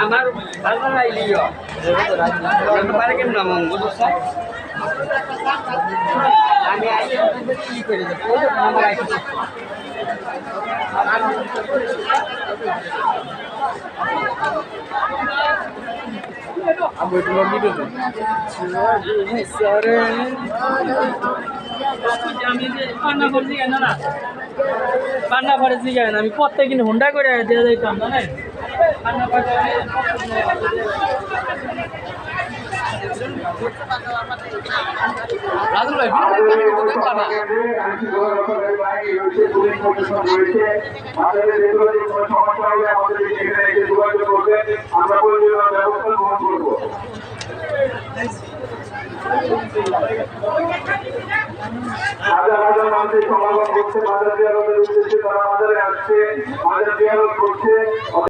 আমার ভালো লাইলিও পারে কেন নাম বুঝছ আমি আইলে কি করে দেব ওই আমার আইছে আমি তো ভিডিও দেব সরে আমি যে পান্না করছি কেন না পান্না করেছি কেন আমি প্রত্যেকদিন হুন্ডা করে দিয়ে যাইতাম জানেন পান্না করে রাজুল ভাই হাজার হাজার মানুষের সমাগম করছে, বাজার বিহারের উদ্দেশ্যে তারা বাজারে আসছে, বাজার বিহার করছে।